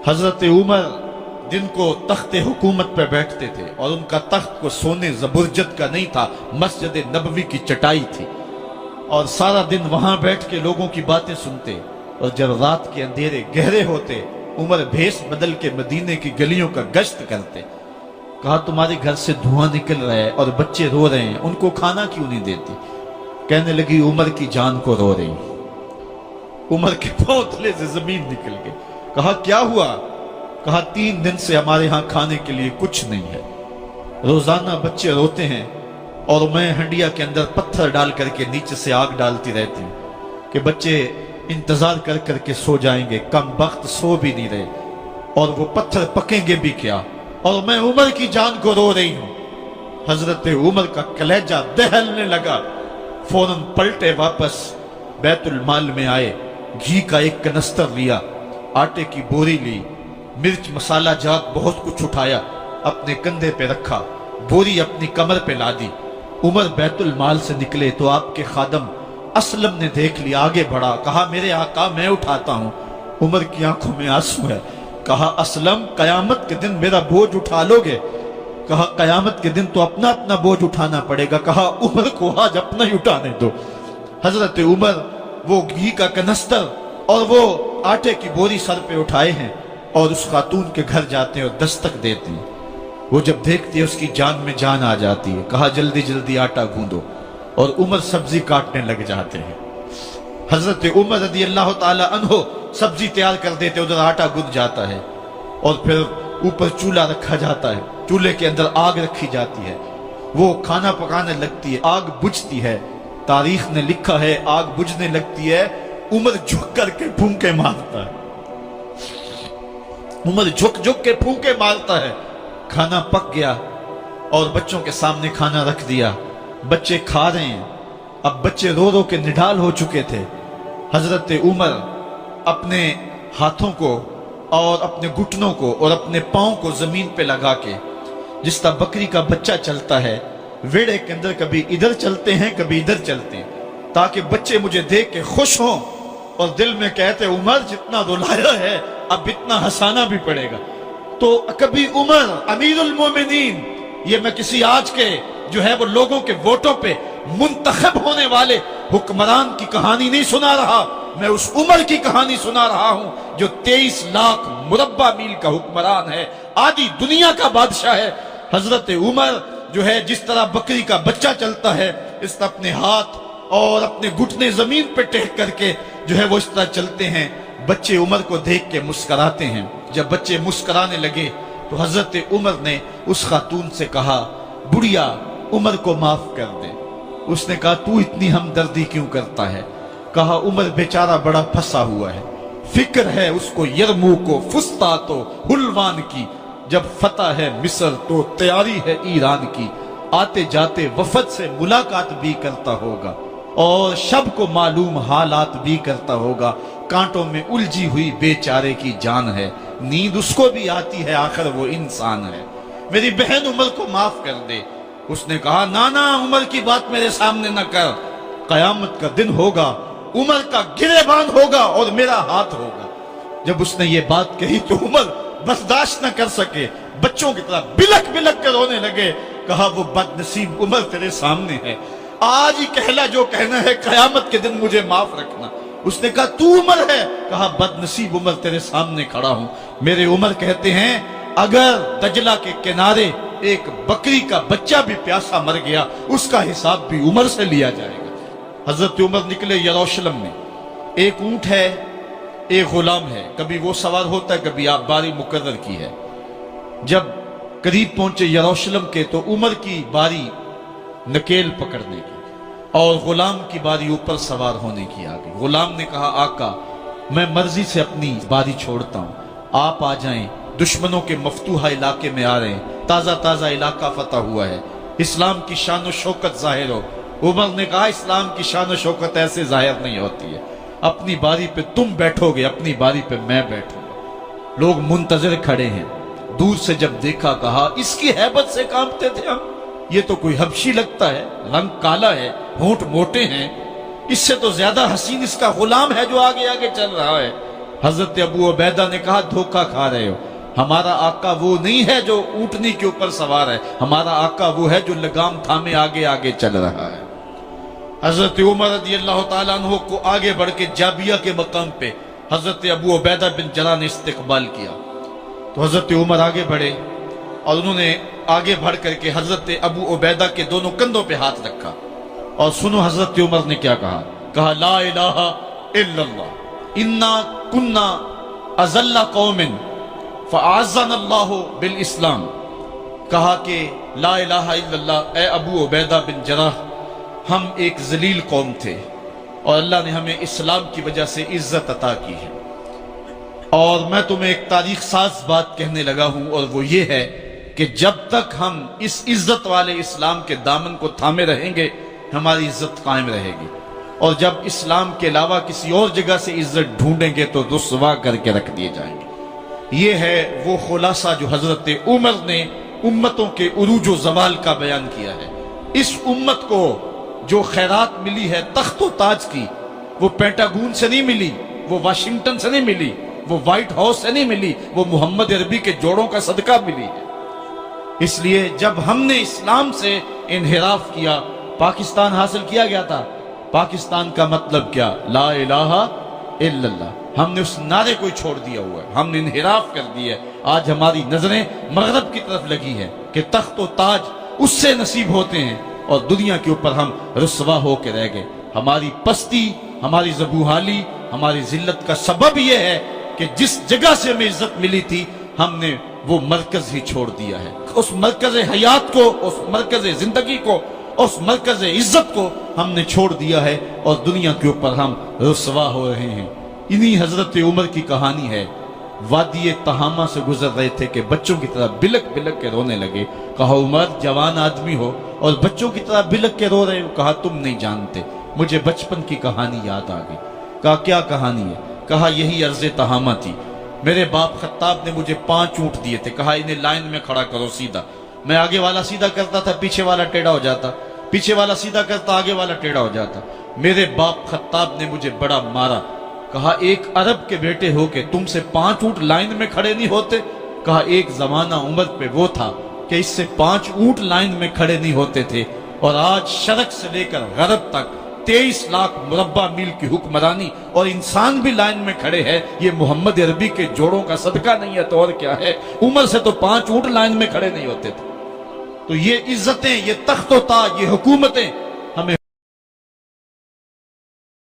حضرت عمر दिन को तख्ते हुकूमत पे बैठते थे और उनका तख्त को सोने जबरजद का नहीं था, मस्जिद नबवी की चटाई थी और सारा दिन वहां बैठ के लोगों की बातें सुनते। और जब रात के अंधेरे गहरे होते उमर भेष बदल के मदीने की गलियों का गश्त करते। कहा तुम्हारे घर से धुआं निकल रहा है और बच्चे रो रहे हैं, उनको खाना क्यों नहीं देती? कहने लगी उमर की जान को रो रही। उमर के पांव तले से जमीन निकल गई। कहा क्या हुआ? कहा 3 दिन से हमारे यहां खाने के लिए कुछ नहीं है, रोजाना बच्चे रोते हैं और मैं हंडिया के अंदर पत्थर डाल करके नीचे से आग डालती रहती हूं कि बच्चे इंतजार कर करके सो जाएंगे, कम वक्त सो भी नहीं रहे और वो पत्थर पकेंगे भी क्या, और मैं उमर की जान को रो रही हूं। हजरत उमर का कलेजा दहलने लगा। फौरन पलटे, वापस बैतुल माल में आए, घी का एक कनस्तर लिया, आटे की बोरी ली, मिर्च मसाला जात बहुत कुछ उठाया, अपने कंधे पे रखा, बोरी अपनी कमर पे ला दी। उमर बैतुल माल से निकले तो आपके खादम असलम ने देख लिया, आगे बढ़ा, कहा मेरे आका मैं उठाता हूं। उमर की आंखों में आंसू है। कहा असलम कयामत के दिन मेरा बोझ उठा लोगे? कहा कयामत के दिन तो अपना अपना बोझ उठाना पड़ेगा। कहा उमर को आज अपना ही उठाने दो। हजरत उमर वो घी का कनस्तर और वो आटे की बोरी सर पे उठाए हैं और उस खातून के घर जाते हैं और दस्तक देते हैं। वो जब देखती है उसकी जान में जान आ जाती है। कहा जल्दी जल्दी आटा गूंदो, और उमर सब्जी काटने लग जाते हैं। हजरत उमर रज़ी अल्लाह ताला अन्हो सब्जी तैयार कर देते, उधर आटा गूंद जाता है और फिर ऊपर चूल्हा रखा जाता है, चूल्हे के अंदर आग रखी जाती है, वो खाना पकाने लगती है, आग बुझती है। तारीख ने लिखा है आग बुझने लगती है, उमर झुक करके फूंके मारता है। उमर झुक झुक के फूंके मारता है। खाना पक गया और बच्चों के सामने खाना रख दिया, बच्चे खा रहे हैं। अब बच्चे रो रो के निढाल हो चुके थे। हजरत उमर अपने हाथों को और अपने घुटनों को और अपने पांव को जमीन पे लगा के, जिस तरह बकरी का बच्चा चलता है वेड़े के अंदर, कभी इधर चलते हैं कभी इधर चलते हैं, ताकि बच्चे मुझे देख के खुश हों और दिल में कहते उमर जितना रुलाया है अब इतना हंसाना भी पड़ेगा। तो कभी उमर अमीरुल मोमिनीन, ये मैं किसी आज के जो है वो लोगों के वोटों पे मुंतखब होने वाले हुक्मरान की कहानी नहीं सुना रहा, मैं उस उमर की कहानी सुना रहा हूं जो 23 लाख मुरब्बा मील का हुक्मरान है, आधी दुनिया का बादशाह है। हजरत उमर जो है जिस तरह बकरी का बच्चा चलता है, इस तरह अपने हाथ और अपने घुटने जमीन पे टेक करके जो है वो इस तरह चलते हैं। बच्चे उमर को देख के मुस्कुराते हैं। जब बच्चे मुस्कुराने लगे तो हजरत उमर ने उस खातून से कहा बुढ़िया उमर को माफ कर दे। उसने कहा तू इतनी हमदर्दी क्यों करता है? कहा उमर बेचारा बड़ा फंसा हुआ है, फिक्र है उसको यरमूक को, फुस्तात हुलवान की, जब फतह है मिस्र तो तैयारी है ईरान की, आते जाते वफद से मुलाकात भी करता होगा और शब को मालूम हालात भी करता होगा, कांटों में उलझी हुई बेचारे की जान है, नींद उसको भी आती है, आखिर वो इंसान है, मेरी बहन उमर को माफ कर दे। उसने कहा ना ना उमर की बात मेरे सामने न कर, कयामत का दिन होगा, उमर का गिरेबान होगा और मेरा हाथ होगा। जब उसने ये बात कही तो उमर बर्दाश्त न कर सके, बच्चों की तरह बिलक बिलक कर रोने लगे। कहा वो बदनसीब उमर तेरे सामने है, आज ही कहला जो कहना है, कयामत के दिन मुझे माफ रखना। उसने कहा तू उमर है? कहा बदनसीब उमर तेरे सामने खड़ा हूं। मेरे उमर कहते हैं अगर दजला के किनारे एक बकरी का बच्चा भी प्यासा मर गया उसका हिसाब भी उमर से लिया जाएगा। हजरत उमर निकले यरूशलेम में, एक ऊंट है एक गुलाम है, कभी वो सवार होता है कभी आप बारी मुकर्रर की है। जब करीब पहुंचे यरूशलेम के तो उमर की बारी नकेल पकड़ने की और गुलाम की बारी ऊपर सवार होने की आ गई। गुलाम ने कहा आका मैं मर्जी से अपनी बारी छोड़ता हूं, आप आ जाएं, दुश्मनों के मफतूहा इलाके में आ रहे हैं, ताजा ताजा इलाका फतह हुआ है, इस्लाम की शान शौकत जाहिर हो। उमर ने कहा इस्लाम की शान शौकत ऐसे जाहिर नहीं होती है, अपनी बारी पे तुम बैठोगे, अपनी बारी पे मैं बैठूंगा। लोग मुंतजर खड़े हैं। दूर से जब देखा कहा इसकी हैबत से कांपते थे हम, ये तो कोई हबशी लगता है, रंग काला है, होंठ मोटे हैं, इससे तो ज्यादा हसीन इसका गुलाम है जो आगे आगे चल रहा है। حضرت ابو عبیدہ نے کہا دھوکہ کھا رہے ہو، ہمارا آقا وہ نہیں ہے جو اونٹنی کے اوپر سوار ہے، ہمارا آقا وہ ہے جو لگام تھامے آگے آگے چل رہا ہے۔ حضرت عمر رضی اللہ تعالیٰ عنہ کو آگے بڑھ کے جابیہ کے مقام پہ حضرت ابو عبیدہ بن جراح نے استقبال کیا، تو حضرت عمر آگے بڑھے اور انہوں نے آگے بڑھ کر کے حضرت ابو عبیدہ کے دونوں کندھوں پہ ہاتھ رکھا، اور سنو حضرت عمر نے کیا کہا، کہا لا الہ الا اللہ انا کنا اذل قوم فاعزنا اللہ بالاسلام۔ کہا کہ لا الہ الا اللہ، اے ابو عبیدہ بن جراح، ہم ایک ذلیل قوم تھے اور اللہ نے ہمیں اسلام کی وجہ سے عزت عطا کی ہے۔ اور میں تمہیں ایک تاریخ ساز بات کہنے لگا ہوں، اور وہ یہ ہے کہ جب تک ہم اس عزت والے اسلام کے دامن کو تھامے رہیں گے ہماری عزت قائم رہے گی، اور جب اسلام کے علاوہ کسی اور جگہ سے عزت ڈھونڈیں گے تو رسوا کر کے رکھ دیے جائیں گے۔ یہ ہے وہ خلاصہ جو حضرت عمر نے امتوں کے عروج و زوال کا بیان کیا ہے۔ اس امت کو جو خیرات ملی ہے تخت و تاج کی، وہ پینٹاگون سے نہیں ملی، وہ واشنگٹن سے نہیں ملی، وہ وائٹ ہاؤس سے نہیں ملی، وہ محمد عربی کے جوڑوں کا صدقہ ملی ہے۔ اس لیے جب ہم نے اسلام سے انحراف کیا، پاکستان حاصل کیا گیا تھا۔ پاکستان کا مطلب کیا؟ لا الہ الا اللہ۔ ہم نے اس نعرے کو چھوڑ دیا ہوا ہے، ہم نے انحراف کر دیا ہے۔ آج ہماری نظریں مغرب کی طرف لگی ہیں کہ تخت و تاج اس سے نصیب ہوتے ہیں، اور دنیا کے اوپر ہم رسوا ہو کے رہ گئے۔ ہماری پستی، ہماری زبوحالی، ہماری ذلت کا سبب یہ ہے کہ جس جگہ سے ہمیں عزت ملی تھی ہم نے وہ مرکز ہی چھوڑ دیا ہے۔ اس مرکز حیات کو، اس مرکز زندگی کو، اس مرکز عزت کو ہم نے چھوڑ دیا ہے، اور دنیا کے اوپر ہم رسوا ہو رہے ہیں۔ انہی حضرت عمر کی کہانی ہے۔ وادی تہامہ سے گزر رہے تھے کہ بچوں کی طرح بلک بلک کے رونے لگے۔ کہا عمر جوان آدمی ہو اور بچوں کی طرح بلک کے رو رہے ہو؟ کہا تم نہیں جانتے، مجھے بچپن کی کہانی یاد آ گئی۔ کہا کیا کہانی ہے؟ کہا یہی عرض تہامہ تھی، میرے باپ خطاب نے مجھے 5 اونٹ دیے تھے، کہا انہیں لائن میں کھڑا کرو سیدھا۔ میں آگے والا سیدھا کرتا تھا، پیچھے والا ٹیڑھا ہو جاتا، پیچھے والا سیدھا کرتا، آگے والا ٹیڑھا ہو جاتا۔ میرے باپ خطاب نے مجھے بڑا مارا۔ کہا ایک عرب کے بیٹے ہو کے تم سے 5 اونٹ لائن میں کھڑے نہیں ہوتے؟ کہا ایک زمانہ عمر پہ وہ تھا کہ اس سے 5 اونٹ لائن میں کھڑے نہیں ہوتے تھے، اور آج شرق سے لے کر غرب تک 23 لاکھ مربع میل کی حکمرانی، اور انسان بھی لائن میں کھڑے ہیں۔ یہ محمد عربی کے جوڑوں کا صدقہ نہیں ہے تو اور کیا ہے؟ عمر سے تو 5 اونٹ لائن میں کھڑے نہیں ہوتے تھے۔ تو یہ عزتیں، یہ تخت و تاج، یہ حکومتیں